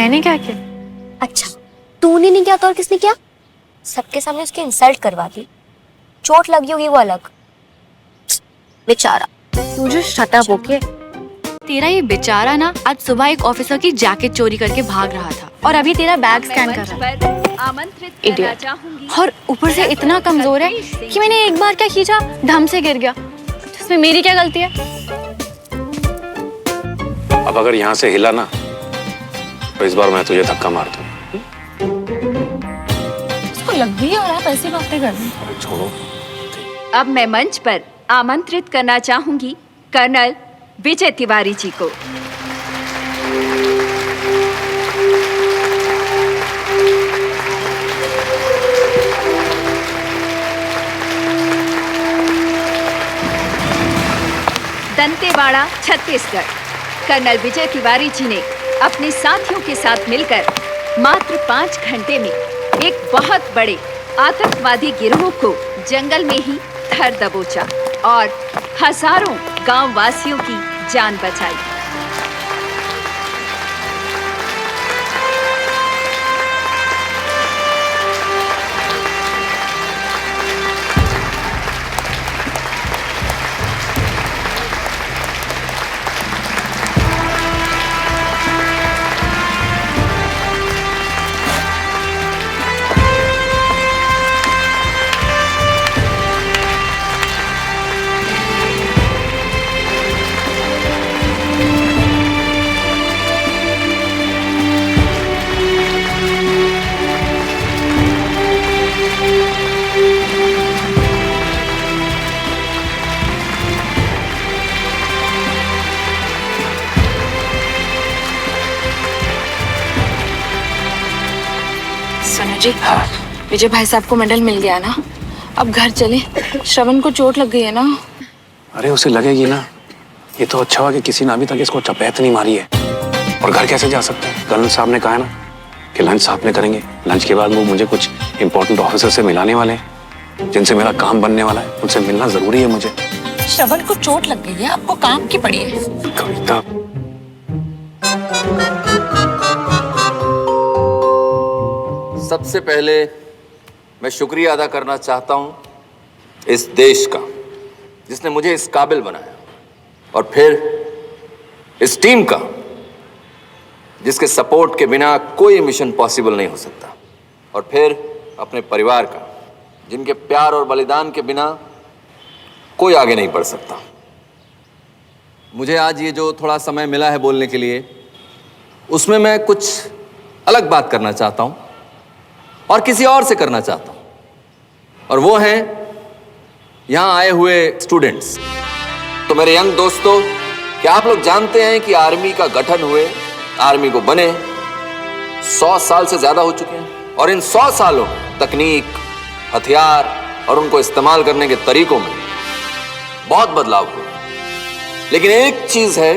मैंने क्या किया? अच्छा, तूने नहीं किया तो और किसने किया? सबके सामने उसकी इंसल्ट करवा दी। चोट लगी होगी वो अलग। बेचारा। तू जो शट अप, ओके? तेरा ये बेचारा ना आज सुबह एक ऑफिसर की जैकेट चोरी करके भाग रहा था और अभी तेरा बैग स्कैन कर रहा है। इडियट। और ऊपर से इतना कमजोर है कि मैंने एक बार क्या खींचा, धम से गिर गया। इसमें मेरी क्या गलती है? अब अगर यहाँ से हिला ना तो इस बार मैं तुझे धक्का मार दूं। इसको लग भी आ रहा है ऐसी बातें करनी। छोड़ो। अब मैं मंच पर आमंत्रित करना चाहूंगी कर्नल विजय तिवारी जी को। दंतेवाड़ा, छत्तीसगढ़। कर्नल विजय तिवारी जी ने अपने साथियों के साथ मिलकर मात्र 5 घंटे में एक बहुत बड़े आतंकवादी गिरोह को जंगल में ही धर दबोचा और हजारों गांव वासियों की जान बचाई। सोनू जी, विजय भाई साहब को मेडल मिल गया ना, अब घर चले। श्रवण को चोट लग गई है ना। अरे उसे लगेगी ना। ये तो अच्छा हुआ कि किसी ने अभी तक इसको चपेट नहीं मारी है। और घर कैसे जा सकते हैं? कर्नल साहब ने कहा है ना कि लंच साथ में करेंगे। लंच के बाद वो मुझे कुछ इंपॉर्टेंट ऑफिसर से मिलाने वाले हैं जिनसे मेरा काम बनने वाला है। उनसे मिलना जरूरी है मुझे। श्रवण को चोट लग गई है, आपको काम की पड़ी है। कविता, सबसे पहले मैं शुक्रिया अदा करना चाहता हूं इस देश का जिसने मुझे इस काबिल बनाया, और फिर इस टीम का जिसके सपोर्ट के बिना कोई मिशन पॉसिबल नहीं हो सकता, और फिर अपने परिवार का जिनके प्यार और बलिदान के बिना कोई आगे नहीं बढ़ सकता। मुझे आज ये जो थोड़ा समय मिला है बोलने के लिए, उसमें मैं कुछ अलग बात करना चाहता हूं और किसी और से करना चाहता हूं, और वो हैं यहां आए हुए स्टूडेंट्स। तो मेरे यंग दोस्तों, क्या आप लोग जानते हैं कि आर्मी का गठन हुए, आर्मी को बने 100 साल से ज्यादा हो चुके हैं, और इन 100 सालों में तकनीक, हथियार और उनको इस्तेमाल करने के तरीकों में बहुत बदलाव हुए। लेकिन एक चीज है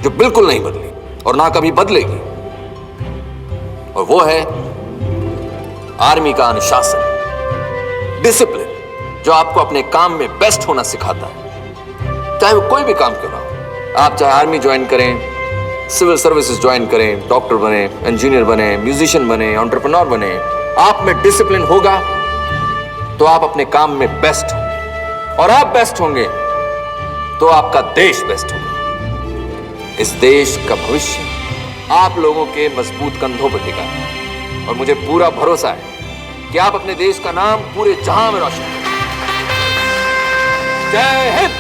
जो बिल्कुल नहीं बदली और ना कभी बदलेगी, और वो है आर्मी का अनुशासन, डिसिप्लिन, जो आपको अपने काम में बेस्ट होना सिखाता है, चाहे वो कोई भी काम क्यों ना हो। आप चाहे आर्मी ज्वाइन करें, सिविल सर्विसेज ज्वाइन करें, डॉक्टर बने, इंजीनियर बने, म्यूजिशियन बने, एंटरप्रेन्योर बने, आप में डिसिप्लिन होगा तो आप अपने काम में बेस्ट होंगे, और आप बेस्ट होंगे तो आपका देश बेस्ट होगा। इस देश का भविष्य आप लोगों के मजबूत कंधों पर टिका है, और मुझे पूरा भरोसा है कि आप अपने देश का नाम पूरे जहां में रोशन करेंगे। जय हिंद।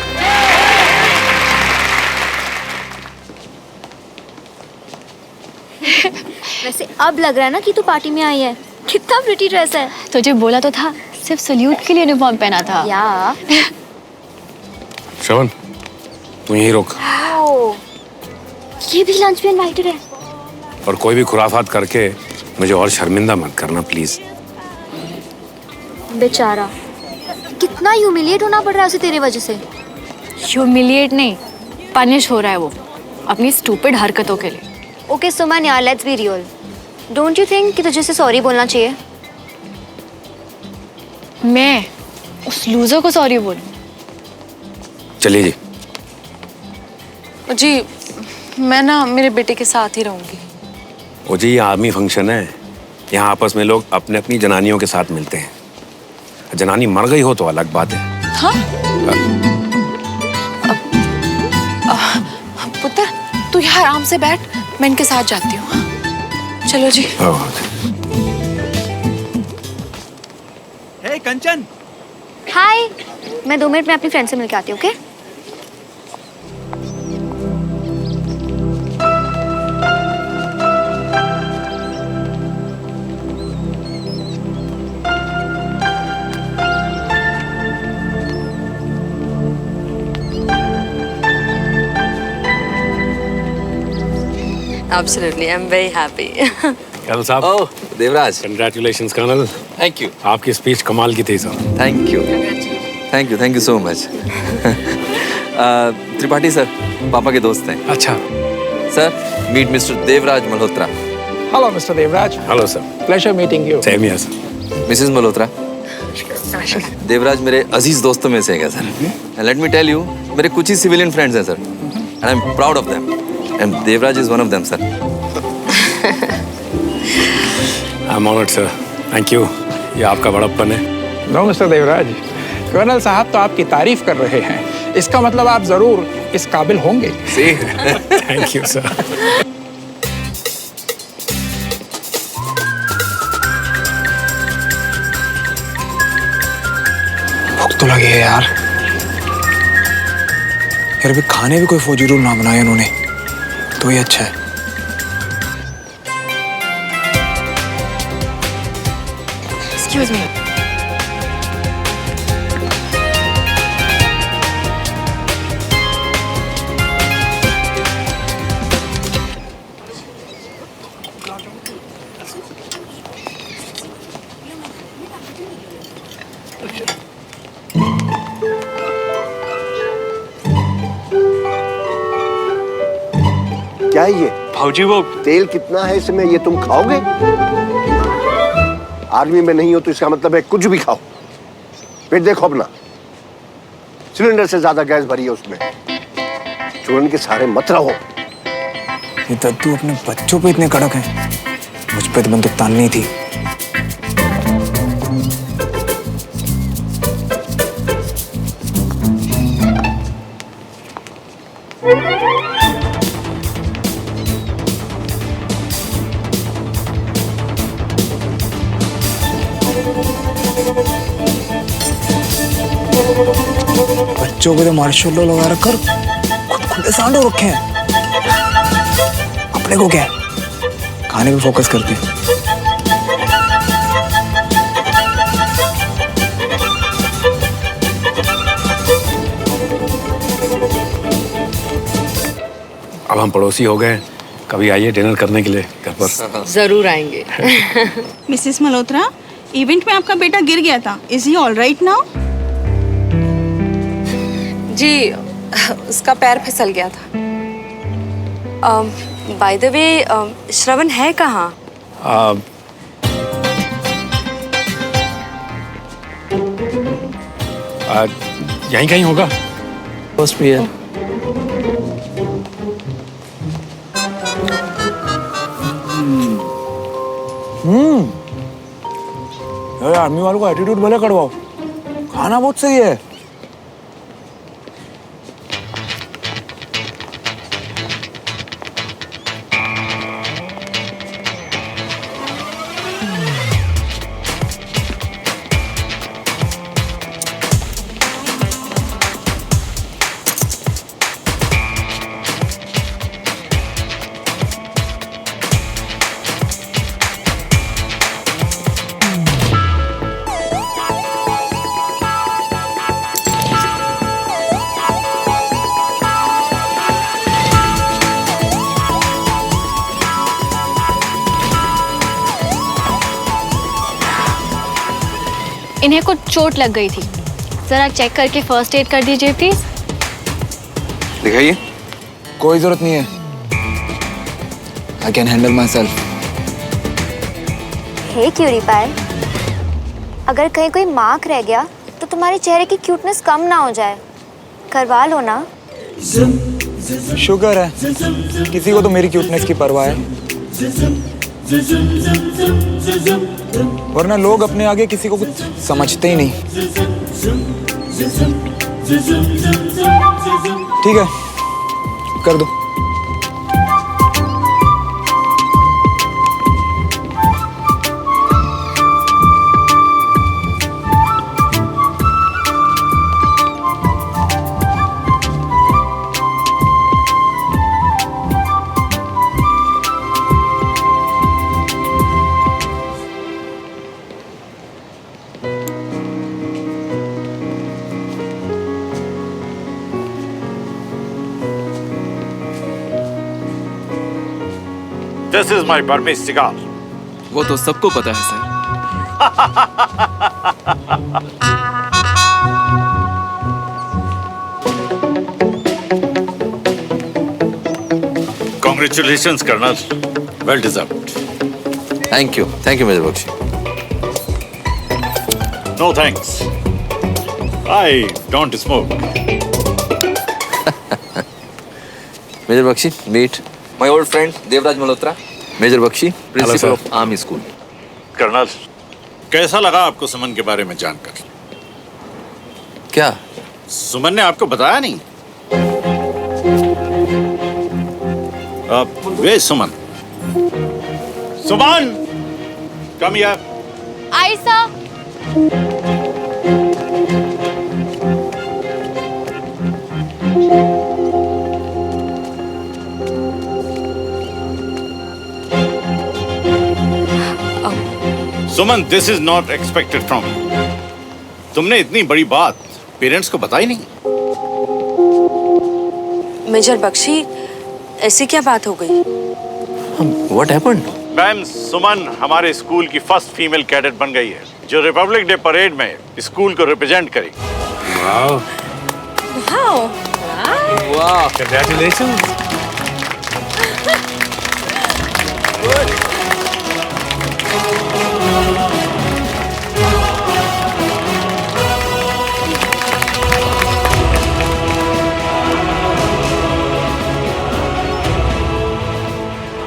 वैसे अब लग रहा है ना कि तू पार्टी में आई है। कितना प्रिटी ड्रेस है। तुझे बोला तो था, सिर्फ सल्यूट के लिए यूनिफॉर्म पहना था। या श्रवण, तू यहीं रुक। ये भी लंच में इनवाइटेड है। और कोई भी खुराफात करके मुझे और शर्मिंदा मत करना प्लीज। बेचारा, कितना ह्यूमिलिएट होना पड़ रहा है उसे तेरे वजह से। ह्यूमिलिएट नहीं, पनिश हो रहा है वो अपनी स्टूपिड हरकतों के लिए। ओके सुमन यार, let's be real. Don't you think कि तुझे से सॉरी बोलना चाहिए? मैं उस लूजर को सॉरी बोलूं? चलिए जी। जी मैं ना मेरे बेटे के साथ ही रहूंगी। ओ जी, ये आर्मी फंक्शन है। यहाँ आपस में लोग अपने अपनी जनानियों के साथ मिलते हैं। जनानी मर गई हो तो अलग बात है। हाँ? पुत्र, तू यहाँ आराम से बैठ, मैं इनके साथ जाती हूँ। चलो जी। हे कंचन, हाय, मैं 2 मिनट में अपनी फ्रेंड से मिलके आती हूँ, okay? Absolutely, I'm very happy. Colonel साहब, oh Devraj, congratulations colonel. Thank you. आपकी स्पीच कमाल की थी sir. Thank you so much. Tripathi sir पापा के दोस्त हैं। अच्छा। Sir meet mister Devraj Malhotra. Hello mister Devraj. Hello sir. Pleasure meeting you. Same here sir. Missus Malhotra. Devraj मेरे अजीज दोस्तों में से है sir. Let me tell you, मेरे कुछ ही सिविलियन फ्रेंड्स हैं sir, and I am proud of them, and Devraj is one of them sir. I am honoured sir, thank you. ये आपका बड़प्पन है। नो मिस्टर देवराज, कर्नल साहब तो आपकी तारीफ कर रहे हैं, इसका मतलब आप जरूर इस काबिल होंगे। Thank you sir. भूख तो लगी है यार। यार अभी खाने भी कोई फौजी रूल ना बनाया उन्होंने, तो ये अच्छा है। Excuse me. क्या है ये? भाऊजी वो तेल कितना है इसमें, ये तुम खाओगे? आर्मी में नहीं हो तो इसका मतलब है कुछ भी खाओ। पेट देखो अपना, सिलेंडर से ज्यादा गैस भरी है उसमें। चूरन के सारे मत रहो। ये दद्दू अपने बच्चों पे इतने कड़क हैं, मुझ पे तो बंदूक ताननी थी। बच्चों को तो मार्शल लॉ लगा रखकर खुले सांडो रखे हैं। अपने को क्या है, खाने पे फोकस करते हैं। अब हम पड़ोसी हो गए, कभी आइए डिनर करने के लिए घर पर। जरूर आएंगे। मिसेस मल्होत्रा, इवेंट में आपका बेटा गिर गया था। Is he all right now? जी, उसका पैर फिसल गया था। बाय द वे, श्रवण है कहाँ? यहीं कहीं होगा। बस भी है। यार आर्मी वालों का एटीट्यूड भले कड़वाओ, खाना बहुत सही है। इन्हें कुछ चोट लग गई थी, जरा चेक करके फर्स्ट एड कर दीजिए प्लीज। दिखाइए। कोई जरूरत नहीं है, I can handle myself. Hey cutie pie, अगर कहीं कोई मार्क रह गया तो तुम्हारे चेहरे की क्यूटनेस कम ना हो जाए, करवा लो ना। शुक्र है किसी को तो मेरी क्यूटनेस की परवाह है। वरना लोग अपने आगे किसी को कुछ समझते ही नहीं। ठीक है, कर दो। This is my Burmese cigar. वो तो सबको पता है sir. Congratulations, Colonel. Well deserved. Thank you major Bakhshi. No thanks. I don't smoke. Major Bakhshi, meet my old friend Devraj Malhotra. Major Bakhshi, principal of army school. Colonel, कैसा लगा आपको सुमन के बारे में जानकर? क्या सुमन ने आपको बताया नहीं? वे Suman, Suman, come here. Ayesha. Suman, this is not expected from you. तुमने इतनी बड़ी बात पेरेंट्स को बताई नहीं। मेजर बख्शी, ऐसी क्या बात हो गई? What happened? मैम, सुमन हमारे स्कूल की फर्स्ट फीमेल कैडेट बन गई है, जो रिपब्लिक डे परेड में स्कूल को रिप्रेजेंट करेगी। वाह। वाह, कांग्रेचुलेशंस।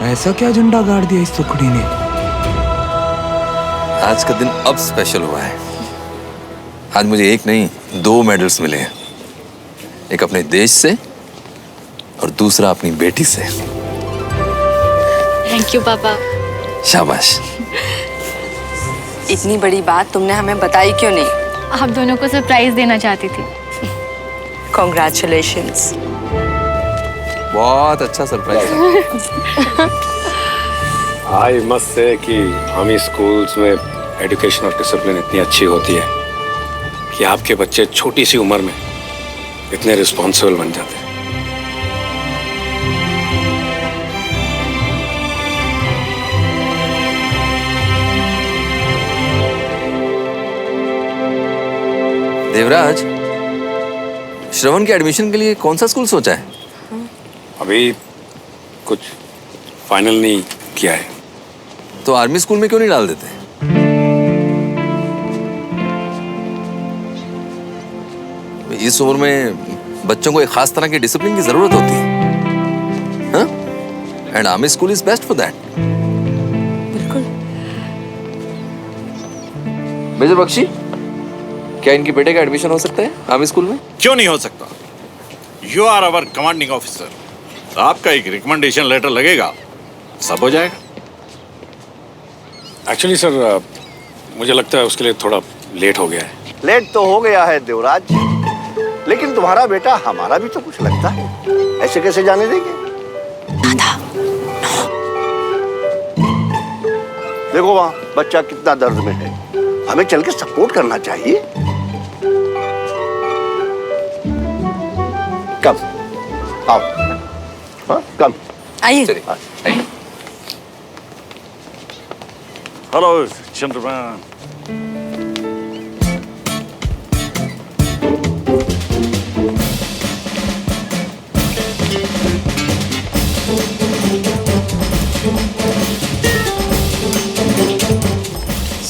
ऐसा क्या झंडा गाड़ दिया इस टुकड़ी ने? आज का दिन अब स्पेशल हुआ है। आज मुझे एक नहीं 2 मेडल्स मिले हैं, एक अपने देश से और दूसरा अपनी बेटी से। थैंक यू पापा। शाबाश। इतनी बड़ी बात तुमने हमें बताई क्यों नहीं? आप दोनों को सरप्राइज देना चाहती थी। कॉन्ग्रेचुलेशंस। बहुत अच्छा सरप्राइज। आई मस्ट से कि आर्मी स्कूल्स में एजुकेशन और डिसिप्लिन इतनी अच्छी होती है कि आपके बच्चे छोटी सी उम्र में इतने रिस्पॉन्सिबल बन जाते हैं। देवराज, श्रवण के एडमिशन के लिए कौन सा स्कूल सोचा है? अभी कुछ फाइनल नहीं किया है। तो आर्मी स्कूल में क्यों नहीं डाल देते? इस उम्र में बच्चों को एक खास तरह की डिसिप्लिन की जरूरत होती है, हाँ? And army school is best for that. बिल्कुल। मेजर बख्शी, क्या इनके बेटे का एडमिशन हो सकता है आर्मी स्कूल में? क्यों नहीं हो सकता? You are our commanding officer. आपका एक रिकमेंडेशन लेटर लगेगा, सब हो जाएगा। एक्चुअली सर, मुझे लगता है उसके लिए थोड़ा लेट हो गया है। लेट तो हो गया है देवराज, लेकिन तुम्हारा बेटा हमारा भी तो कुछ लगता है। ऐसे कैसे जाने देंगे? देखो वहां बच्चा कितना दर्द में है, हमें चल के सपोर्ट करना चाहिए। कम आओ, हाँ कम आइए। Hello Chandraman.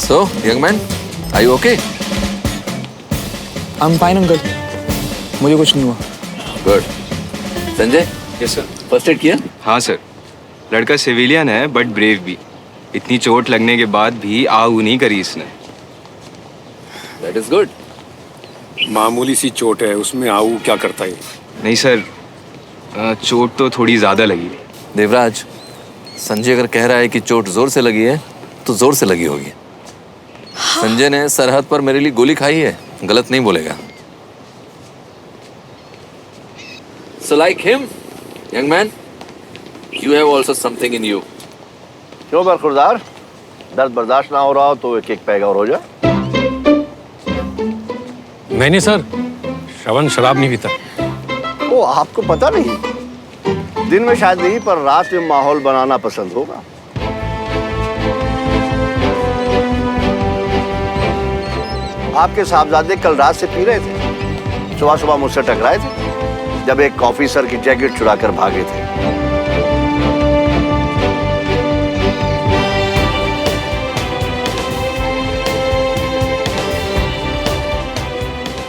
So, young man, are you okay? I'm fine uncle, मुझे कुछ नहीं हुआ। Good. Sanjay, yes sir. First aid किया? हाँ सर, लड़का सिविलियन है बट ब्रेव भी। इतनी चोट लगने के बाद भी आऊ नहीं करी इसने। That is good. मामूली सी चोट है, उसमें आऊ क्या करता है? नहीं सर, चोट तो थोड़ी ज्यादा लगी। देवराज, संजय अगर कह रहा है कि चोट जोर से लगी है तो जोर से लगी होगी। संजय ने सरहद पर मेरे लिए गोली खाई है, गलत नहीं बोलेगा। So like him, young man, you have also something in you. क्यों बरखुरदार, दर्द बर्दाश्त ना हो रहा हो तो एक एक पैग और हो जाए। नहीं सर, श्रवण शराब नहीं पीता। वो आपको पता नहीं, दिन में शायद नहीं पर रात में माहौल बनाना पसंद होगा। आपके साहबजादे कल रात से पी रहे थे, सुबह सुबह मुझसे टकराए थे जब एक ऑफिसर की जैकेट चुराकर भागे थे।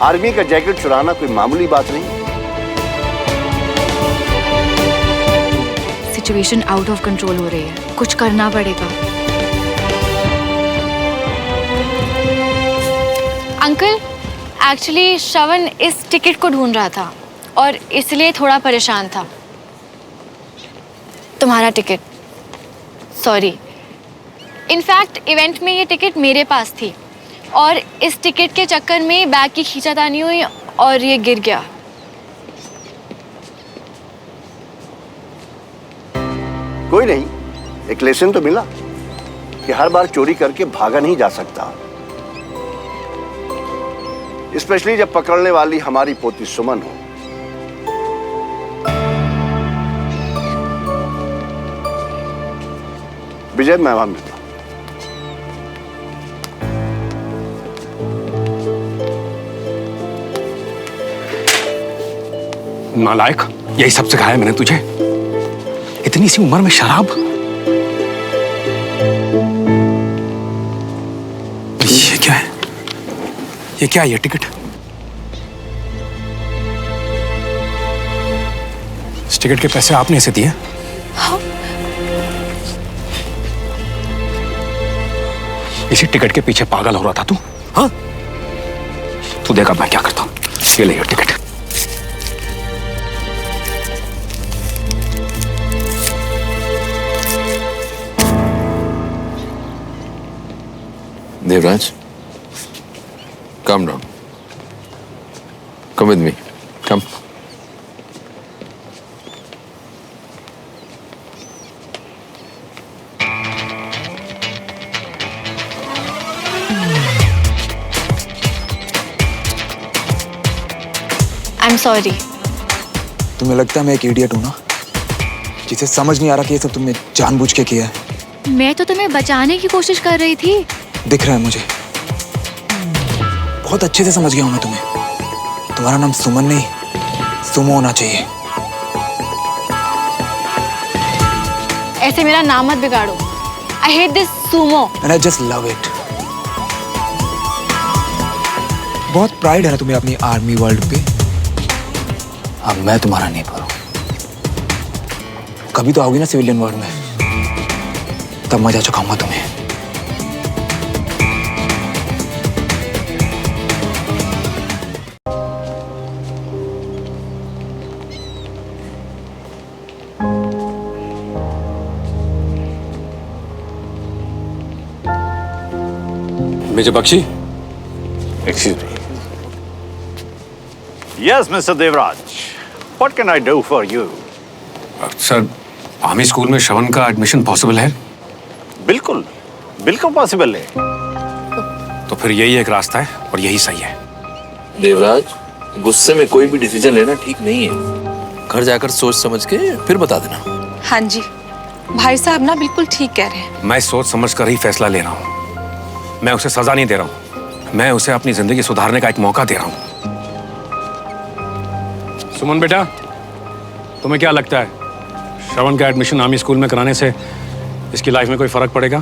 आर्मी का जैकेट चुराना कोई मामूली बात नहीं। सिचुएशन आउट ऑफ कंट्रोल हो रही है, कुछ करना पड़ेगा। अंकल, एक्चुअली श्रवण इस टिकट को ढूंढ रहा था और इसलिए थोड़ा परेशान था। तुम्हारा टिकट, सॉरी। इनफैक्ट इवेंट में ये टिकट मेरे पास थी और इस टिकट के चक्कर में बैग की खींचातानी हुई और ये गिर गया। कोई नहीं, एक लेसन तो मिला कि हर बार चोरी करके भागा नहीं जा सकता, स्पेशली जब पकड़ने वाली हमारी पोती सुमन हो। विजय, मैं वहां मिलता हूं। नालायक, यही सब सिखाया मैंने तुझे? इतनी सी उम्र में शराब? ये क्या है? ये क्या है? ये टिकट? इस टिकट के पैसे आपने इसे दिए? हाँ। इसी टिकट के पीछे पागल हो रहा था तू? हाँ? तू देखा मैं क्या करता हूं। ये ले ये ticket. Devraj, calm down. Come with me. Come. I'm sorry. तुम्हें लगता है मैं एक इडियट हूँ ना, जिसे समझ नहीं आ रहा कि ये सब तुमने जानबूझ के किया है। मैं तो तुम्हें बचाने की कोशिश कर रही थी। दिख रहा है मुझे, बहुत अच्छे से समझ गया हूं मैं तुम्हें। तुम्हारा नाम सुमन नहीं, सुमो होना चाहिए। ऐसे मेरा नाम मत बिगाड़ो। I hate this sumo. And I just love it. बहुत प्राइड है ना तुम्हें अपनी आर्मी वर्ल्ड पे। अब मैं तुम्हारा नहीं पर हूं। कभी तो आओगी ना सिविलियन वर्ल्ड में, तब मजा चुकाऊंगा तुम्हें। Major Bakhshi, Excuse me. Yes, Mr. Devraj. What can I do for you? Sir, army school में श्रवण का एडमिशन पॉसिबल है? बिल्कुल, बिल्कुल पॉसिबल है। तो फिर यही एक रास्ता है और यही सही है। देवराज, गुस्से में कोई भी डिसीजन लेना ठीक नहीं है। घर जाकर सोच समझ के फिर बता देना। हाँ जी, भाई साहब ना बिल्कुल ठीक कह रहे हैं। मैं सोच समझ कर ही फैसला ले रहा हूँ। मैं उसे सजा नहीं दे रहा हूँ, मैं उसे अपनी जिंदगी सुधारने का एक मौका दे रहा हूँ। सुमन बेटा, तुम्हें क्या लगता है श्रवण का एडमिशन आर्मी स्कूल में कराने से इसकी लाइफ में कोई फर्क पड़ेगा?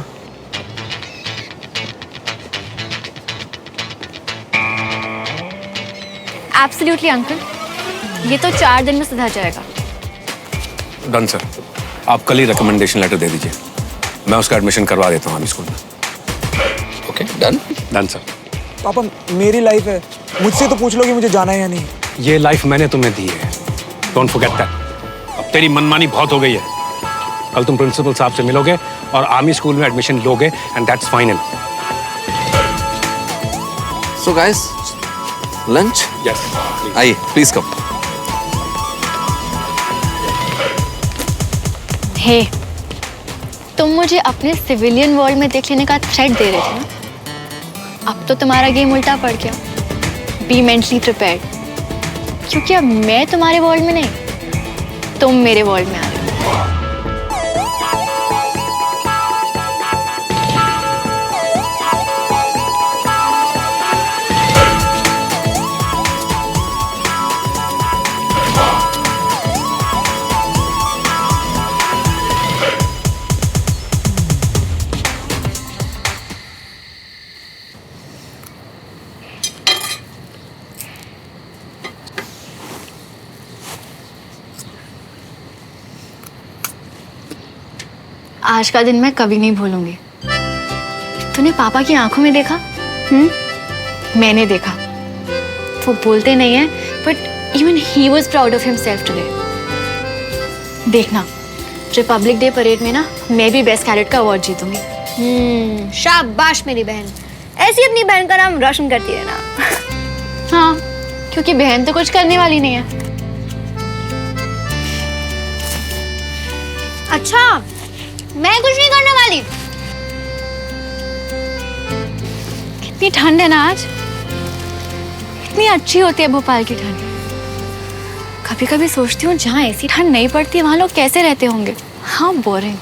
एब्सोल्युटली अंकल, ये तो 4 दिन में सुधर जाएगा। डन सर, आप कल ही रिकमेंडेशन लेटर दे दीजिए। मैं उसका एडमिशन करवा देता हूँ आर्मी स्कूल में। Okay, done. Done sir. पापा मेरी लाइफ है, मुझसे तो पूछ लो कि मुझे जाना है या नहीं। ये लाइफ मैंने तुम्हें दी है, डोंट फॉरगेट दैट। अब तेरी मनमानी बहुत हो गई है। कल तुम प्रिंसिपल साहब से मिलोगे और आर्मी स्कूल में एडमिशन लोगे and that's final. So guys, lunch? Yes, आइए, प्लीज कम। हे, तुम मुझे अपने सिविलियन वर्ल्ड में देख लेने का थ्रेट दे रहे थे ना? अब तो तुम्हारा गेम उल्टा पड़ गया। बी मेंटली प्रिपेयर्ड, क्योंकि अब मैं तुम्हारे वर्ल्ड में नहीं, तुम मेरे वर्ल्ड में आ रहे हो। आज का दिन मैं कभी नहीं भूलूंगी। तूने पापा की आंखों में देखा? मैंने देखा। वो बोलते नहीं है, but even he was proud of himself today. देखना, रिपब्लिक डे परेड में ना मैं भी बेस्ट कैडेट का अवार्ड जीतूंगी। शाबाश मेरी बहन, ऐसी अपनी बहन का नाम रोशन करती रहना। हाँ, क्योंकि बहन तो कुछ करने वाली नहीं है। अच्छा, मैं कुछ नहीं करने वाली। कितनी ठंड है ना आज। इतनी अच्छी होती है भोपाल की ठंड। कभी कभी सोचती हूँ जहाँ ऐसी ठंड नहीं पड़ती वहाँ लोग कैसे रहते होंगे। हाँ, बोरिंग।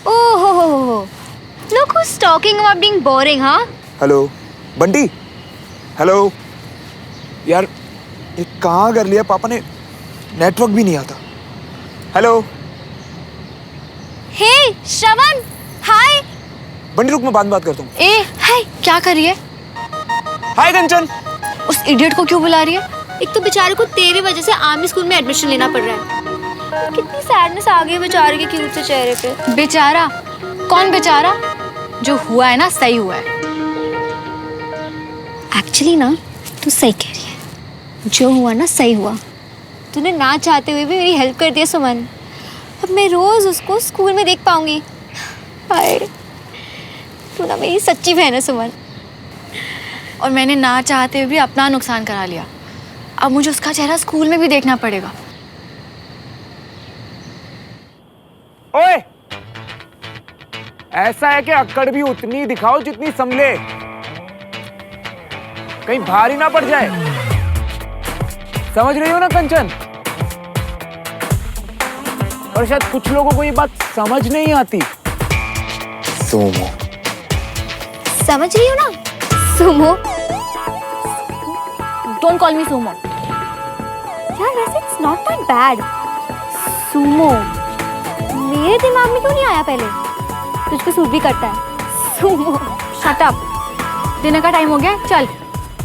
ओहो, look who's talking about being boring, हाँ? Hello Bunty, hello. यार ये कहाँ कर लिया पापा ने, नेटवर्क भी नहीं आता। हेलो। हे श्रवण, हाय। बंटी रुक, मैं बात करता हूँ। ए, हाय, क्या कर रही है? हाय कंचन। उस इडियट को क्यों बुला रही है? एक तो बेचारे को तेरी वजह से आर्मी स्कूल में एडमिशन लेना पड़ रहा है। कितनी सैडनेस आ गई है बेचारे के क्यूट से चेहरे पे। बेचारा? कौन बेचारा? जो हुआ है ना, सही हुआ है। एक्चुअली ना तू सही कह रही है, जो हुआ ना सही हुआ। तूने ना चाहते हुए भी मेरी हेल्प कर दिया सुमन। अब मैं रोज उसको स्कूल में देख पाऊंगी। हाय, तू ना मेरी सच्ची बहन है सुमन। और मैंने ना चाहते हुए भी अपना नुकसान करा लिया। अब मुझे उसका चेहरा स्कूल में भी देखना पड़ेगा। ओए, ऐसा है कि अक्कड़ भी उतनी दिखाओ जितनी संभले, कहीं भारी ना पड़ जाए। समझ रही हो ना कंचन? और शायद कुछ लोगों को ये बात समझ नहीं आती। सुमो। समझ रही हो ना? Sumo. Don't call me Sumo. यार वैसे it's not that bad. Sumo मेरे दिमाग में क्यों नहीं आया पहले? तुझ पे सूट भी करता है। सुमो। Shut up. डिनर का टाइम हो गया, चल।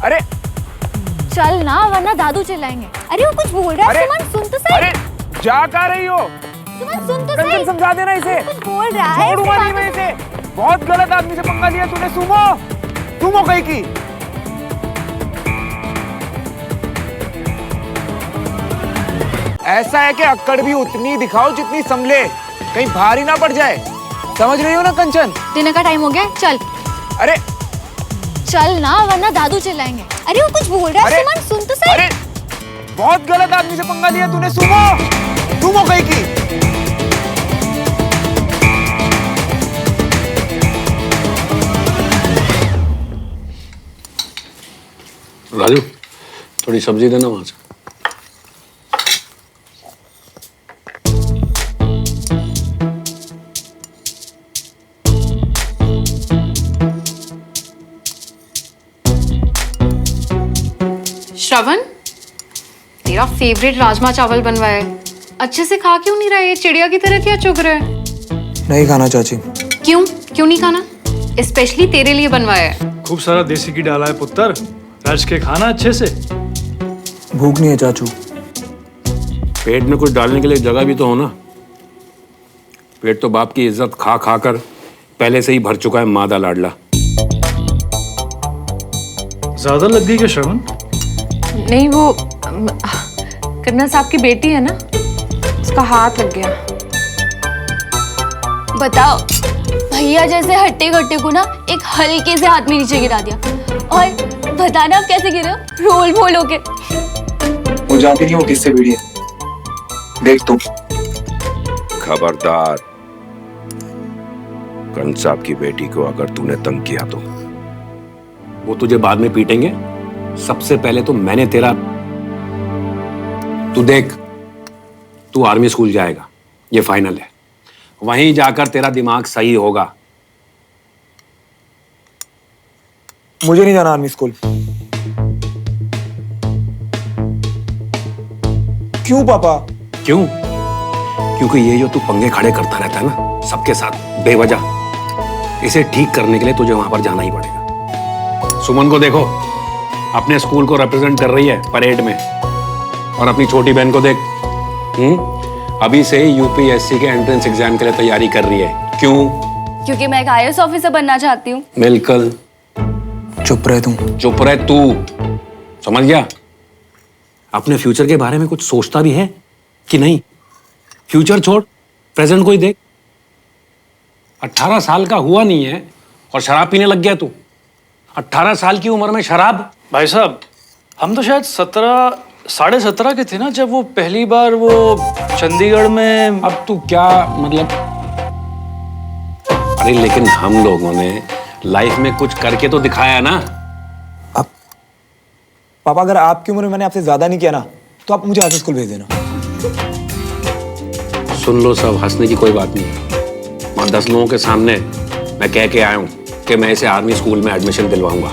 अरे चल ना, वरना दादू चिल्लाएंगे। अरे वो कुछ बोल रहा है। सुमन सुन तो सही। अरे जा कहाँ रही हो? सुमन सुन तो कंचन सही। समझा देना इसे। कुछ बोल रहा है। छोड़ूंगा नहीं मैं इसे। बहुत गलत आदमी से पंगा लिया तूने सुमो। सुमो कहीं की। ऐसा है कि अक्कड़ भी उतनी दिखाओ जितनी संभले, कहीं भारी ना पड़ जाए। समझ रही हो ना कंचन? डिनर का टाइम हो गया, चल। अरे चल ना, वरना दादू चिल्लाएंगे। अरे वो कुछ बोल रहा है। सुमन सुन तो सही। अरे बहुत गलत आदमी से पंगा लिया तूने सुमो। सुमो कहीं की। राजू, थोड़ी सब्जी देना वहां से। श्रवण, तेरा फेवरेट राजमा चावल बनवाया है। अच्छे से खा क्यों नहीं रहा है? ये चिड़िया की तरह क्या चुग रहा है? नहीं खाना चाची। क्यों क्यों नहीं खाना? स्पेशली तेरे लिए बनवाया है। खूब सारा देसी घी डाला है पुत्र, रच के खाना अच्छे से। भूख नहीं है चाचू। पेट में कुछ डालने के लिए जगह भी तो हो ना। पेट तो बाप की इज्जत खा खा कर पहले से ही भर चुका है मादा लाडला। ज्यादा लग गई क्या श्रवण? नहीं, वो कर्नल साहब की बेटी है ना, उसका हाथ लग गया। बताओ, भैया जैसे हट्टे कट्टे को ना एक हल्के से हाथ में नीचे गिरा दिया, और बताना आप कैसे गिरे हो? रोल फोल होके। वो जानती नहीं वो किससे भिड़ी है। देख तुम। खबरदार, कर्नल साहब की बेटी को अगर तूने तंग किया तो वो तुझे बाद में पीटेंगे। सबसे पहले तो मैंने तेरा, तू देख, तू आर्मी स्कूल जाएगा, ये फाइनल है। वहीं जाकर तेरा दिमाग सही होगा। मुझे नहीं जाना आर्मी स्कूल। क्यों पापा? क्यों? क्योंकि ये जो तू पंगे खड़े करता रहता है ना सबके साथ बेवजह, इसे ठीक करने के लिए तुझे वहां पर जाना ही पड़ेगा। सुमन को देखो, अपने स्कूल को रिप्रेजेंट कर रही है परेड में, और अपनी छोटी बहन को देख, अभी से यूपीएससी के एंट्रेंस एग्जाम के लिए तैयारी कर रही है। क्यों? क्योंकि मैं एक आईएएस ऑफिसर बनना चाहती हूँ। बिल्कुल। चुप रहे तुम। चुप रहे तू, समझ गया? अपने फ्यूचर के बारे में कुछ सोचता भी है कि नहीं? फ्यूचर छोड़, प्रेजेंट को ही देख। 18 साल का हुआ नहीं है और शराब पीने लग गया तू। 18 साल की उम्र में शराब? भाई साहब, हम तो शायद 17 के थे ना जब वो पहली बार वो चंडीगढ़ में। अब तू क्या मतलब? अरे लेकिन हम लोगों ने लाइफ में कुछ करके तो दिखाया ना। अब पापा, अगर आपकी उम्र में मैंने आपसे ज्यादा नहीं किया ना, तो आप मुझे आर्मी स्कूल भेज देना। सुन लो सब, हंसने की कोई बात नहीं। वहां 10 लोगों के सामने मैं कह के आया हूं कि मैं इसे आर्मी स्कूल में एडमिशन दिलवाऊंगा।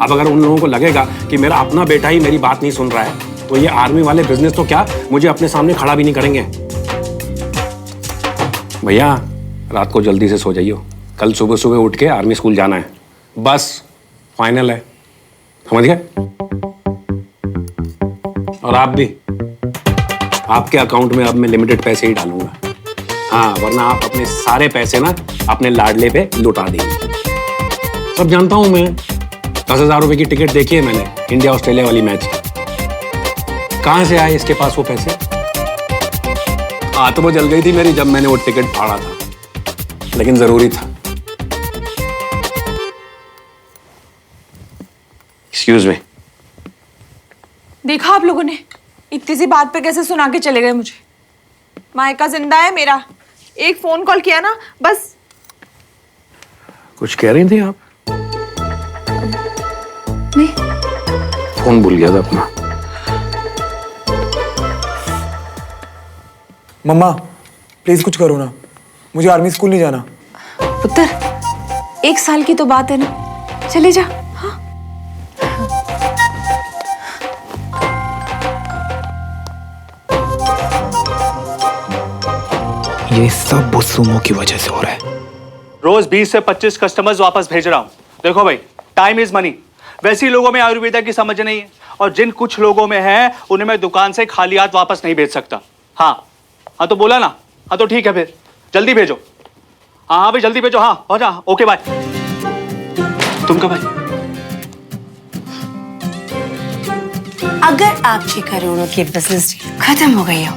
अब अगर उन लोगों को लगेगा कि मेरा अपना बेटा ही मेरी बात नहीं सुन रहा है, तो ये आर्मी वाले बिजनेस तो क्या मुझे अपने सामने खड़ा भी नहीं करेंगे। भैया, रात को जल्दी से सो जाइयो, कल सुबह सुबह उठ के आर्मी स्कूल जाना है। बस फाइनल है, समझ गए? और आप भी, आपके अकाउंट में अब मैं लिमिटेड पैसे ही डालूंगा। हाँ, वरना आप अपने सारे पैसे ना अपने लाडले पे लुटा देंगे। सब जानता हूं मैं। 10,000 रुपए की टिकट देखी है मैंने इंडिया ऑस्ट्रेलिया वाली मैच की। कहां से आए इसके पास वो पैसे? आत्मा जल गई थी मेरी जब मैंने वो टिकट फाड़ा था, लेकिन जरूरी था। Excuse me. देखा आप लोगों ने, इतनी सी बात पे कैसे सुना के चले गए मुझे। मायका जिंदा है मेरा, एक फोन कॉल किया ना बस। कुछ कह रही थी आप? नहीं, फोन भूल गया था अपना। मम्मा प्लीज कुछ करो ना, मुझे आर्मी स्कूल नहीं जाना। पुत्र, 1 साल की तो बात है ना, चले जा। हाँ, ये सब बुस्सुमों की वजह से हो रहा है। रोज 20 से 25 कस्टमर्स वापस भेज रहा हूँ। देखो भाई, टाइम इज मनी। वैसे लोगों में आयुर्वेदा की समझ नहीं है, और जिन कुछ लोगों में है उन्हें मैं दुकान से खाली हाथ वापस नहीं भेज सकता। हाँ तो बोला ना। हाँ तो ठीक है, फिर जल्दी भेजो। हाँ भाई जल्दी भेजो। हाँ हो जा। Okay bye. तुम कब आई? अगर आपके करोड़ों की बिजनेस डील खत्म हो गई हो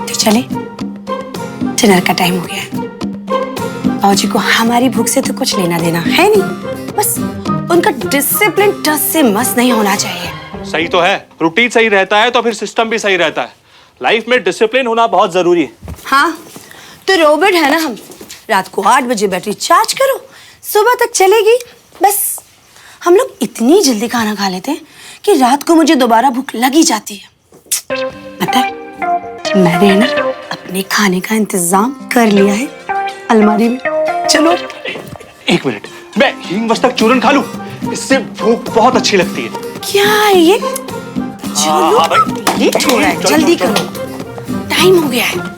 तो चले, डिनर का टाइम हो गया है। बाबूजी को हमारी भूख से तो कुछ लेना देना है नहीं, बस उनका डिसिप्लिन टस से मस नहीं होना चाहिए। सही तो है, रूटीन सही रहता है तो फिर सिस्टम भी सही रहता है। लाइफ में डिसिप्लिन होना बहुत जरूरी है। हाँ तो रोबोट है ना हम। रात को 8 बजे बैटरी चार्ज करो, सुबह तक चलेगी। बस हम लोग इतनी जल्दी खाना खा लेते हैं कि रात को मुझे दोबारा भूख लगी जाती है। पता है, मैंने ना अपने खाने का इंतजाम कर लिया है अलमारी में। चलो 1 मिनट, मैं हींग मस्तक चूरन खा लूं, इससे भूख बहुत अच्छी लगती है। क्या है ये? चलो लेट हो रहा है, जल्दी करो, टाइम हो गया है।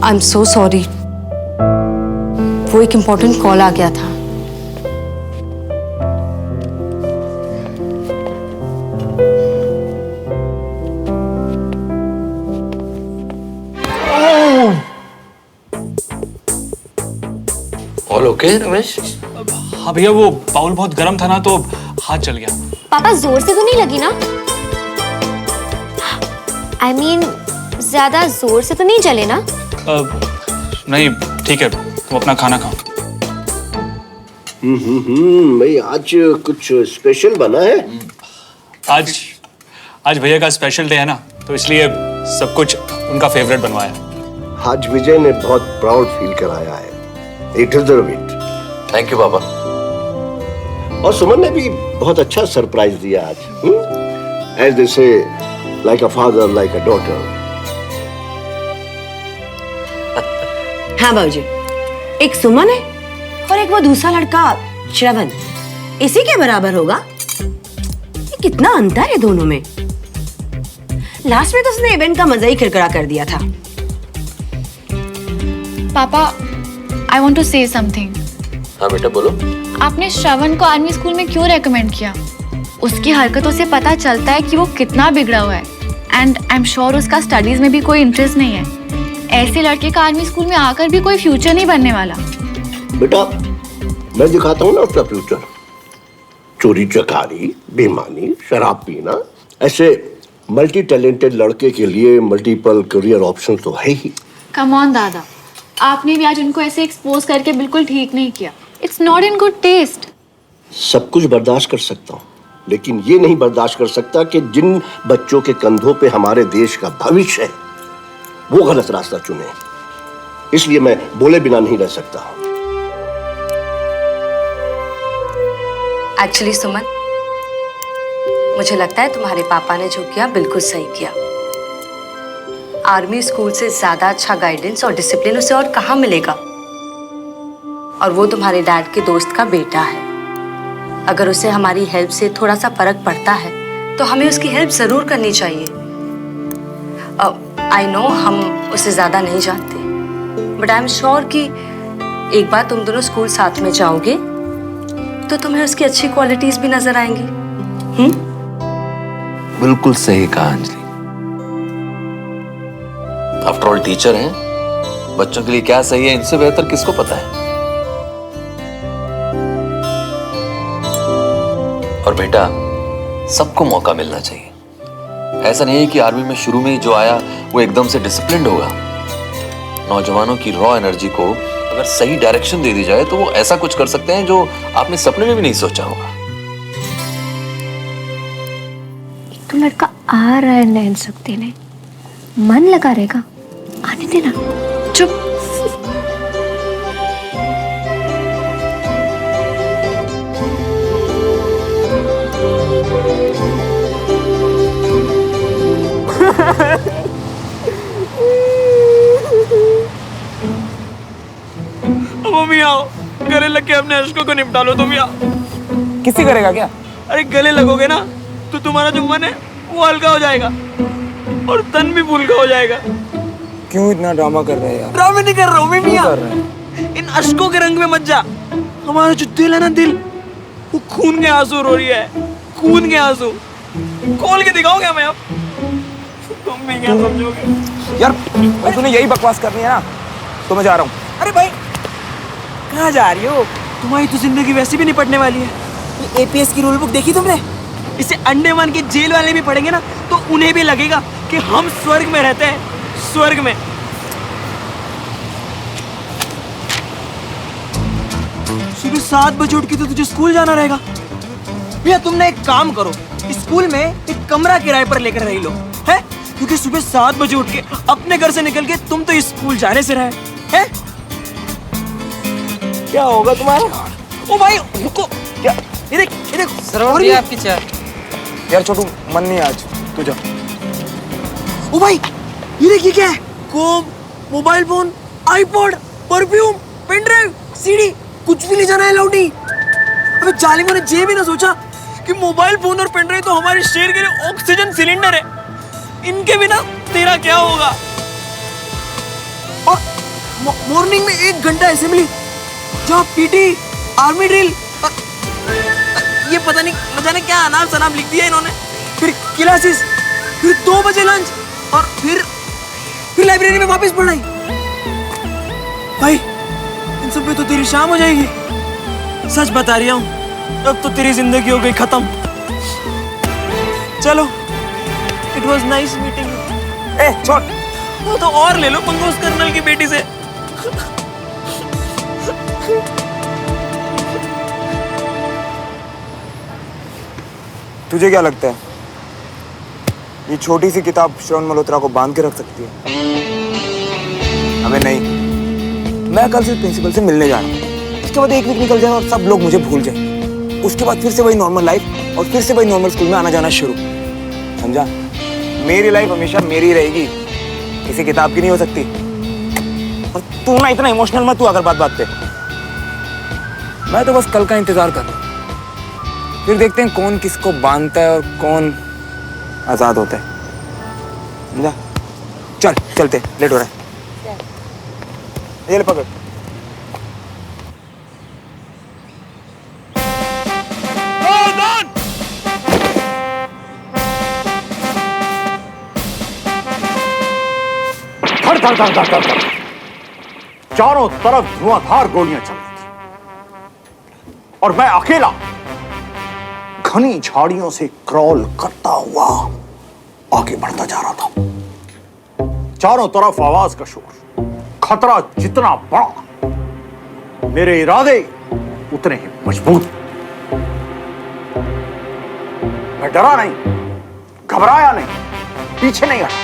आई एम सो सॉरी, वो एक इम्पोर्टेंट कॉल आ गया था। All okay Ramesh? हाँ भैया, वो बाउल बहुत गर्म था ना तो हाथ जल गया। पापा जोर से तो नहीं लगी ना? I mean, ज्यादा जोर से तो नहीं जले ना? नहीं, ठीक है, तुम अपना खाना खाओ। भाई आज कुछ स्पेशल बना है? आज भैया का स्पेशल डे है ना, तो इसलिए सब कुछ उनका फेवरेट बनवाया। आज विजय ने बहुत प्राउड फील कराया है। He deserve it. Thank you पापा। और सुमन ने भी बहुत अच्छा सरप्राइज दिया आज। As they say, like a father, like a daughter. हाँ बाबूजी, एक सुमन है और एक वो दूसरा लड़का श्रवण, इसी के बराबर होगा। ये कितना अंतर है दोनों में। लास्ट में तो उसने इवेंट का मजा ही किरकिरा कर दिया था। पापा, I want to say something. हाँ बेटा बोलो। आपने श्रवण को आर्मी स्कूल में क्यों रेकमेंड किया? उसकी हरकतों से पता चलता है कि वो कितना बिगड़ा हुआ है। एंड आई एम श्योर उसका स्टडीज में भी कोई इंटरेस्ट नहीं है। ऐसे लड़के का आर्मी स्कूल में आकर भी कोई फ्यूचर नहीं बनने वाला। बेटा, मैं दिखाता हूँ ना उसका फ्यूचर। चोरी चकारी, बेईमानी, शराब पीना, ऐसे मल्टी टैलेंटेड लड़के के लिए मल्टीपल करियर ऑप्शन तो है ही। कम ऑन दादा, आपने भी आज उनको ऐसे एक्सपोज करके बिल्कुल ठीक नहीं किया। It's not in good taste. सब कुछ बर्दाश्त कर सकता हूँ, लेकिन ये नहीं बर्दाश्त कर सकता कि जिन बच्चों के कंधों पे हमारे देश का भविष्य है वो गलत रास्ता चुने। इसलिए मैं बोले बिना नहीं रह सकता। एक्चुअली सुमन, मुझे लगता है तुम्हारे पापा ने जो किया बिल्कुल सही किया। आर्मी स्कूल से ज्यादा अच्छा गाइडेंस और डिसिप्लिन उसे और कहाँ मिलेगा। और वो तुम्हारे डैड के दोस्त का बेटा है। अगर उसे हमारी हेल्प से थोड़ा सा फर्क पड़ता है तो हमें उसकी हेल्प जरूर करनी चाहिए। आई नो हम उसे ज्यादा नहीं जानते, बट आई एम श्योर कि एक बार तुम दोनों स्कूल साथ में जाओगे तो तुम्हें उसकी अच्छी क्वालिटीज भी नजर आएंगी। बिल्कुल सही कहा अंजलि। आफ्टर ऑल टीचर हैं, बच्चों के लिए क्या सही है इनसे बेहतर किसको पता है। और बेटा, सबको मौका मिलना चाहिए। ऐसा नहीं है कि आर्मी में शुरू में ही जो आया वो एकदम से डिसिप्लिन्ड होगा। नौजवानों की रॉ एनर्जी को अगर सही डायरेक्शन दे दी जाए तो वो ऐसा कुछ कर सकते हैं जो आपने सपने में भी नहीं सोचा होगा। तो लड़का आ रहा है नैन सकते ने, मन लगा रहेगा, आने देना। चुप। मम्मी आओ, गले लग के अपने अश्कों को निपटा लो। तुम आओ। किसी करेगा क्या? अरे गले लगोगे ना तो तुम्हारा जो मन है वो हल्का हो जाएगा और तन भी फुल्का हो जाएगा। क्यों इतना ड्रामा कर रहे हैं यार? ड्रामे नहीं कर रहा हूँ मैं क्यों मियां। कर रहे हैं? इन अश्कों के रंग में मत जा। हमारा जो दिल है ना, दिल वो खून के आंसू रो रही है। खून के आंसू खोल के दिखाओ क्या मैं अब? तुम भी क्या समझोगे यार भाई, तूने यही बकवास करनी है ना तो मैं जा रहा हूँ। अरे भाई कहाँ जा रही हो? तुम्हारी तो जिंदगी वैसे भी निपटने वाली है। ये एपीएस की रूल बुक देखी तुमने? इसे अंडमान के जेल वाले भी पढ़ेंगे ना तो उन्हें भी लगेगा कि हम स्वर्ग में रहते हैं। स्वर्ग में। सुबह 7 बजे उठ के तो तुझे स्कूल जाना रहेगा। भैया तुमने एक काम करो, स्कूल में एक कमरा किराए पर लेकर रह लो, है? क्योंकि सुबह 7 बजे उठ के अपने घर से निकल के तुम तो स्कूल जाने से रहे हैं। क्या होगा तुम्हारा? ओ भाई रुको, क्या? ये देख सर ये आपकी चाय। यार छोटू, मन नहीं आज, तू जा। ओ भाई ये देखिए क्या है? Comb, mobile phone, iPod, perfume, pen drive, CD, कुछ भी ले जाना है लौटी। अबे जालिमों ने ये भी ना सोचा कि मोबाइल फोन और पेन ड्राइव तो हमारे शहर के लिए ऑक्सीजन सिलेंडर है। इनके बिना तेरा क्या होगा? और मॉर्निंग में 1 घंटा असेंबली, जहाँ पीटी, आर्मी ड्रिल, ये पता नहीं न जाने क्या अनाम शनाम लिख दिया इन्होंने, फिर क्लासेस, फिर 2 बजे लंच और फिर लाइब्रेरी में वापस पढ़ाई। भाई इन सब पे तो तेरी शाम हो जाएगी। सच बता रही हूँ, अब तो तेरी जिंदगी हो गई खत्म। चलो, it was nice meeting you. ए छोड़, वो तो और ले लो पंगा उस कर्नल की बेटी से। तुझे क्या लगता है ये छोटी सी किताब श्रवण मल्होत्रा को बांध के रख सकती है? अबे नहीं, मैं कल से प्रिंसिपल से मिलने जा रहा हूँ। उसके बाद 1 वीक निकल जाए और सब लोग मुझे भूल जाए। उसके बाद फिर से वही नॉर्मल लाइफ और फिर से वही नॉर्मल स्कूल में आना जाना शुरू। समझा? मेरी लाइफ हमेशा मेरी रहेगी, किसी किताब की नहीं हो सकती। और तू ना इतना इमोशनल मत तू अगर बात पे। मैं तो बस कल का इंतजार कर रहा हूँ, फिर देखते हैं कौन किसको बांधता है और कौन आजाद होता है। समझा? चल चलते, लेट हो रहा है। ये ले पकड़। धड़ धड़ धड़ धड़ धड़, चारों तरफ धुआंधार गोलियां चल रही थी और मैं अकेला घनी झाड़ियों से क्रॉल करता हुआ आगे बढ़ता जा रहा था। चारों तरफ आवाज का शोर, खतरा जितना बड़ा मेरे इरादे उतने ही मजबूत। मैं डरा नहीं, घबराया नहीं, पीछे नहीं हटा,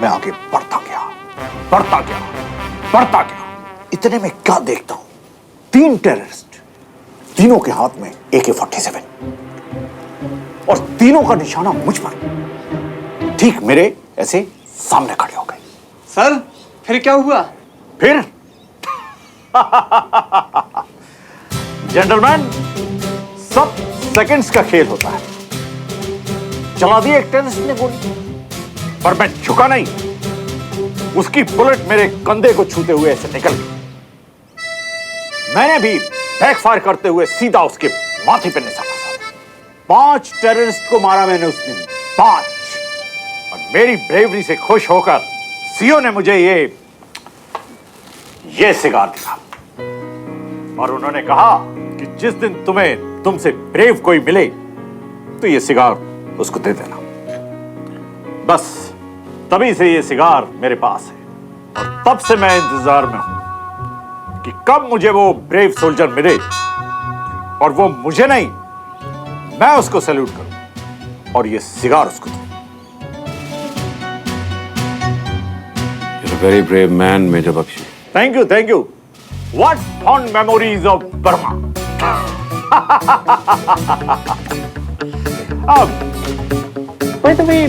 मैं आगे बढ़ता गया, बढ़ता गया, बढ़ता गया। इतने में क्या देखता हूं, 3 टेररिस्ट, तीनों के हाथ में AK-47 और तीनों का निशाना मुझ पर, ठीक मेरे ऐसे सामने खड़े हो गए। सर फिर क्या हुआ? फिर जेंटलमैन, सब सेकंड्स का खेल होता है। चला दी एक टेररिस्ट ने गोली, पर मैं झुका नहीं। उसकी बुलेट मेरे कंधे को छूते हुए ऐसे निकल गई। मैंने भी बैकफायर करते हुए सीधा उसके माथे पर निशाना साधा। 5 टेररिस्ट को मारा मैंने उस दिन, 5। और मेरी ब्रेवरी से खुश होकर सीओ ने मुझे ये सिगार दिया और उन्होंने कहा कि जिस दिन तुमसे ब्रेव कोई मिले तो ये सिगार उसको दे देना। बस तभी से ये सिगार मेरे पास है और तब से मैं इंतजार में हूं कि कब मुझे वो ब्रेव सोल्जर मिले और वो मुझे नहीं, मैं उसको सैल्यूट करूं और ये सिगार उसको दूं। You're a very brave man, Major Bakshi. Thank you, thank you. What fond memories of Burma. By the way,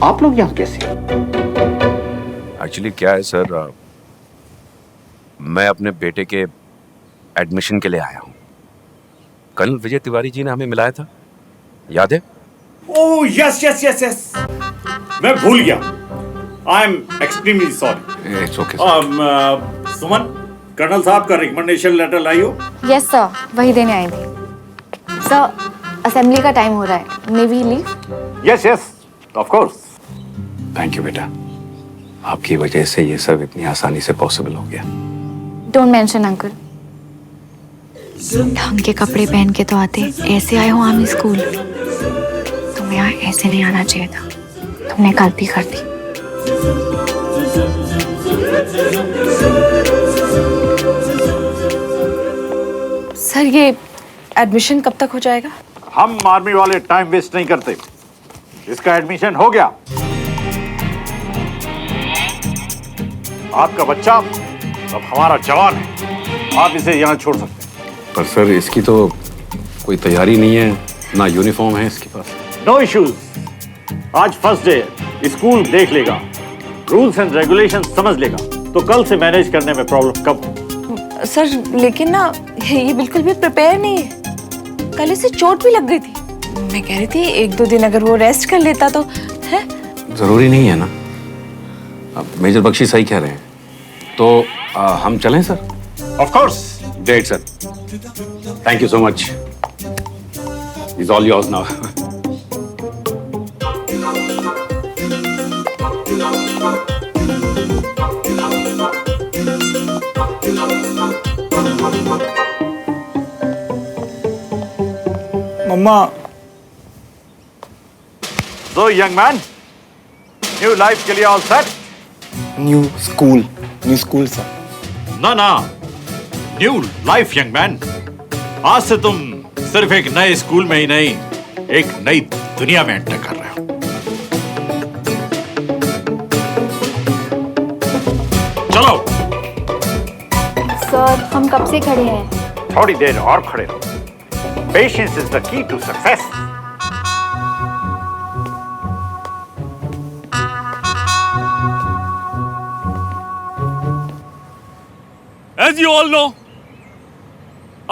आप लोग यहाँ कैसे? एक्चुअली क्या है सर, मैं अपने बेटे के एडमिशन के लिए आया हूँ। कर्नल विजय तिवारी जी ने हमें मिलाया था, याद है? Oh yes yes yes yes, मैं भूल गया। I am extremely sorry. It's okay. Suman, colonel साहब का रिकमेंडेशन लेटर लाई हो? यस सर, वही देने आई थी। सर, असेंबली का टाइम हो रहा है, may we leave? Yes yes, of course. Thank you बेटा, आपकी वजह से ये सब इतनी आसानी से पॉसिबल हो गया। Don't mention uncle. ढंग के कपड़े पहन के तो आते, ऐसे आए हो आर्मी स्कूल। तुम्हें यहाँ ऐसे नहीं आना चाहिए था, तुमने गलती कर दी। सर, ये एडमिशन कब तक हो जाएगा? हम आर्मी वाले टाइम वेस्ट नहीं करते, इसका एडमिशन हो गया। आपका बच्चा अब हमारा जवान है, आप इसे यहाँ छोड़ सकते हैं। पर सर इसकी तो कोई तैयारी नहीं है, ना यूनिफॉर्म है इसके पास। नो इश्यूज, आज फर्स्ट डे, स्कूल देख लेगा, रूल्स एंड रेगुलेशन समझ लेगा, तो कल से मैनेज करने में प्रॉब्लम कब? सर लेकिन ना ये बिल्कुल भी प्रिपेयर नहीं है। कल इसे चोट भी लग गई थी। मैं कह रही थी 1-2 दिन अगर वो रेस्ट कर लेता तो है। जरूरी नहीं है ना, अब मेजर बख्शी सही कह रहे हैं, तो हम चलें sir? Of course. Great sir, thank you so much. Is all yours now. Mama. So young man, new life के लिए all set? New school sir. ना न्यू लाइफ यंग मैन। आज से तुम सिर्फ एक नए स्कूल में ही नहीं, एक नई दुनिया में एंटर कर रहे हो। चलो। सर हम कब से खड़े हैं? थोड़ी देर और खड़े रहो। Patience is the key to success. As you all know,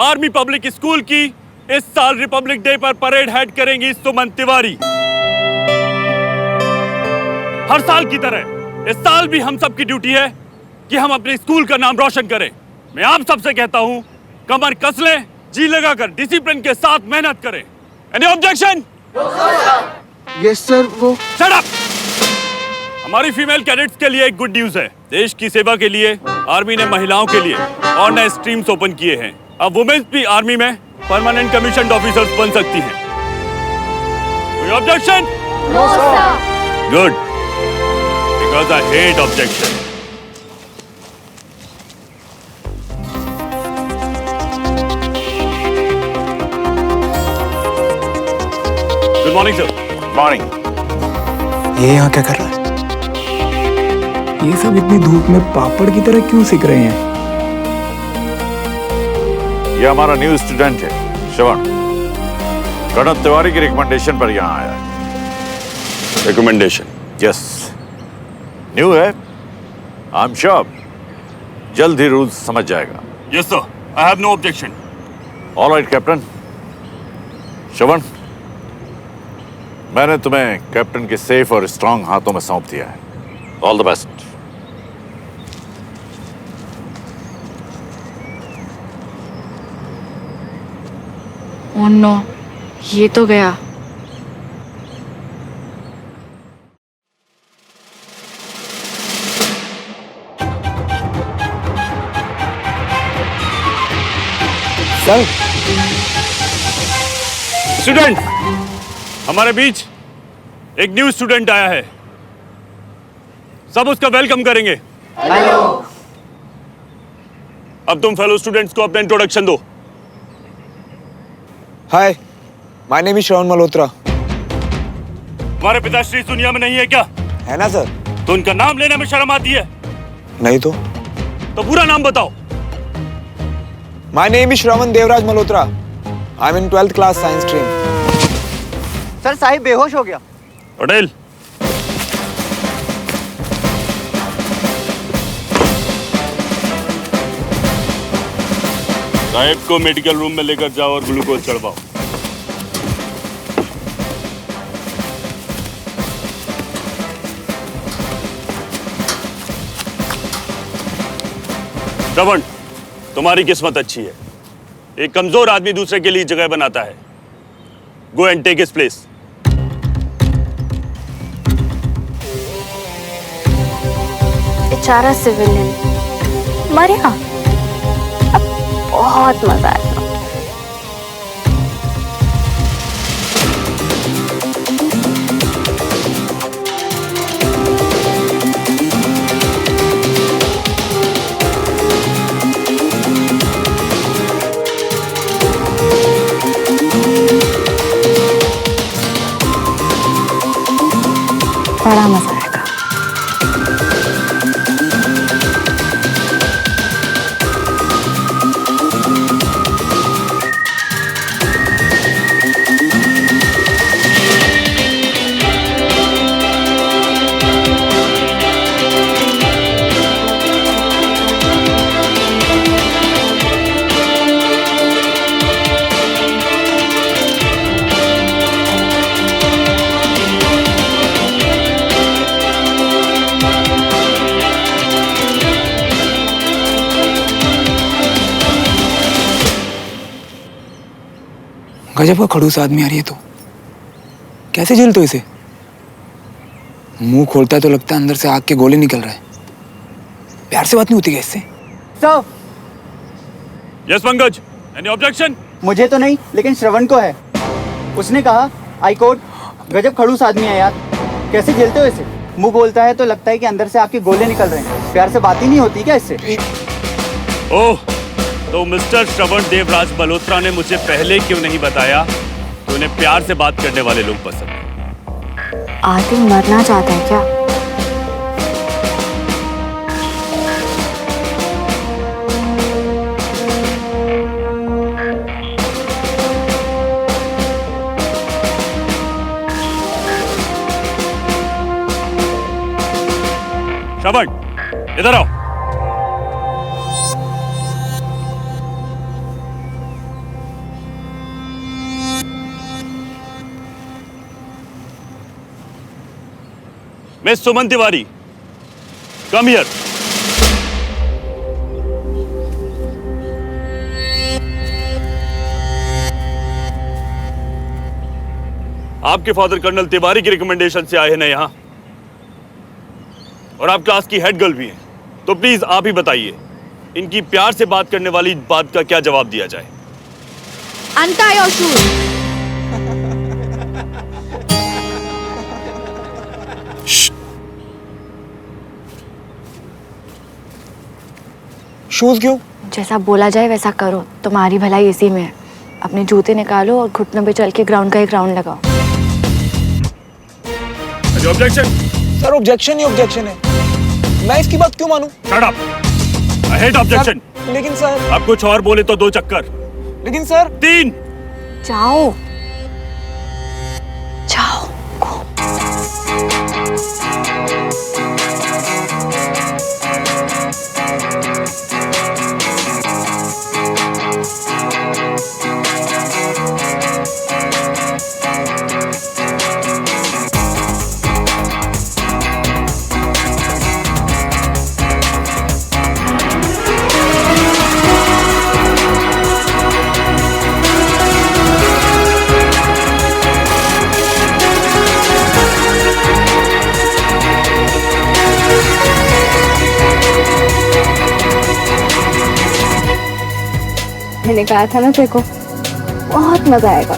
army public school की इस साल रिपब्लिक डे पर परेड हेड करेंगी सुमन तिवारी। हर साल की तरह इस साल भी हम सबकी ड्यूटी है कि हम अपने स्कूल का नाम रोशन करें। मैं आप सबसे कहता हूं, कमर कस लें, जी लगाकर डिसिप्लिन के साथ मेहनत करें। Any objection? Yes sir. वो शट अप। हमारी फीमेल कैडेट्स के लिए एक गुड न्यूज है। देश की सेवा के लिए आर्मी ने महिलाओं के लिए और नए स्ट्रीम्स ओपन किए हैं। अब वुमेन्स भी आर्मी में परमानेंट कमीशन्ड ऑफिसर्स बन सकती हैं। कोई objection? No sir. Good, because I hate objection. Good morning sir. Morning. ये यहाँ क्या कर रहा है? ये सब इतनी धूप में पापड़ की तरह क्यों सिक रहे हैं? ये हमारा न्यू स्टूडेंट है श्रवण। कर्नल तिवारी की रिकमेंडेशन पर यहाँ आया है। रिकमेंडेशन? यस, न्यू है। आई एम श्योर जल्द ही रूल्स समझ जाएगा। Yes sir, I have no objection. All right captain. Shravan, मैंने तुम्हें कैप्टन के सेफ और स्ट्रांग हाथों में सौंप दिया है। All the best. Oh no, ये तो गया। सर। स्टूडेंट, हमारे बीच एक न्यू स्टूडेंट आया है। सब उसका वेलकम करेंगे। हेलो। अब तुम फेलो स्टूडेंट्स को अपना इंट्रोडक्शन दो। हाय, माय नेम इज श्रवण मल्होत्रा। तुम्हारे पिताश्री इस दुनिया में नहीं है क्या? है ना सर। तो उनका नाम लेने में शर्म आती है? नहीं तो पूरा नाम बताओ। My name is Shravan Devraj Malhotra. I am in 12th class science stream. Sir Sahib बेहोश हो गया। पटेल। साहिब को मेडिकल रूम में लेकर जाओ और ग्लूकोज चढ़वाओ। श्रवण, तुम्हारी किस्मत अच्छी है। एक कमजोर आदमी दूसरे के लिए जगह बनाता है। Go and take his place. बेचारा सिविलियन मर गया। अब बहुत मजा आया। बड़ा मजा आएगा। गजब का खड़ूस आदमी आ रही है तो कैसे झेलते हो इसे? मुंह खोलता है तो लगता है अंदर से आग के गोले निकल रहे हैं। प्यार से बात नहीं होती क्या इससे? Sir. Yes Pankaj, any objection? मुझे तो नहीं, लेकिन श्रवण को है। उसने कहा आई कोर्ट, गजब खड़ूस आदमी है यार, कैसे झेलते हो इसे? मुंह बोलता है तो लगता है कि अंदर से आपके गोले निकल रहे हैं। प्यार से बात ही नहीं होती क्या इससे? ओह, तो मिस्टर श्रवण देवराज मल्होत्रा ने मुझे पहले क्यों नहीं बताया कि उन्हें प्यार से बात करने वाले लोग पसंद हैं? आदिल मरना चाहता है क्या? श्रवण, इधर आओ। Miss Suman Tiwari, come here. आपके फादर कर्नल तिवारी की रिकमेंडेशन से आए हैं ना यहाँ, और आप क्लास की हेड गर्ल भी हैं, तो प्लीज आप ही बताइए इनकी प्यार से बात करने वाली बात का क्या जवाब दिया जाए? Untie your shoes. शूज क्यों? जैसा बोला जाए वैसा करो, तुम्हारी भलाई इसी में है। अपने जूते निकालो और घुटनों पे चल के ग्राउंड का एक राउंड लगाओ। ऑब्जेक्शन? सर ऑब्जेक्शन ही ऑब्जेक्शन है, मैं इसकी बात क्यों मानूं? Shut up, I hate objection. लेकिन सर। आप कुछ और बोले तो 2 चक्कर। लेकिन सर। 3। जाओ जाओ। मैंने कहा था ना तेरे को, बहुत मजा आएगा।